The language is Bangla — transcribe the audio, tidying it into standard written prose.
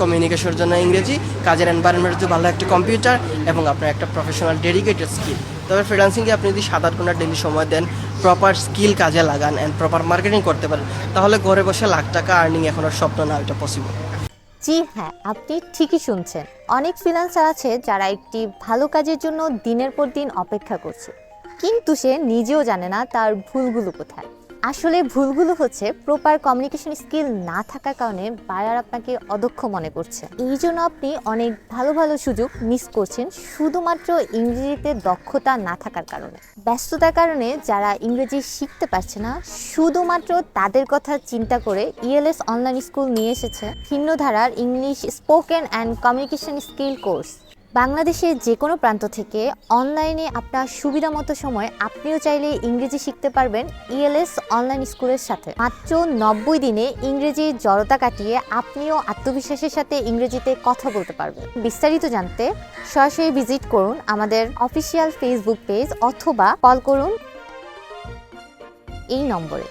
কমিউনিকেশনের জন্য ইংরেজি, কাজের এনভায়রনমেন্টের জন্য ভালো একটা কম্পিউটার এবং আপনার একটা প্রফেশনাল ডেডিকেটেড স্কিল। তবে ফ্রিল্যান্সিংয়ে আপনি যদি 7-8 ঘন্টা ডেলি সময় দেন, প্রপার স্কিল কাজে লাগান অ্যান্ড প্রপার মার্কেটিং করতে পারেন, তাহলে ঘরে বসে লাখ টাকা আর্নিং এখন আর স্বপ্ন না, এটা পসিবল। জি হ্যাঁ, আপনি ঠিকই শুনছেন। অনেক ফ্রিল্যান্সার আছে যারা একটি ভালো কাজের জন্য দিনের পর দিন অপেক্ষা করছে, কিন্তু সে নিজেও জানে না তার ভুলগুলো কোথায়। আসলে ভুলগুলো হচ্ছে প্রপার কমিউনিকেশন স্কিল না থাকার কারণে বায়ার আপনাকে অদক্ষ মনে করছে। এই জন্য আপনি অনেক ভালো ভালো সুযোগ মিস করছেন শুধুমাত্র ইংরেজিতে দক্ষতা না থাকার কারণে। ব্যস্ততার কারণে যারা ইংরেজি শিখতে পারছে না, শুধুমাত্র তাদের কথা চিন্তা করে ইএলএস অনলাইন স্কুল নিয়ে এসেছে ভিন্ন ধারার English spoken and communication skill course. বাংলাদেশের যে কোনো প্রান্ত থেকে অনলাইনে আপনার সুবিধা মতো সময় আপনিও চাইলে ইংরেজি শিখতে পারবেন ইএলএস অনলাইন স্কুলের সাথে। মাত্র 90 দিনে ইংরেজির জড়তা কাটিয়ে আপনিও আত্মবিশ্বাসের সাথে ইংরেজিতে কথা বলতে পারবেন। বিস্তারিত জানতে সরাসরি ভিজিট করুন আমাদের অফিসিয়াল ফেসবুক পেজ অথবা কল করুন এই নম্বরে।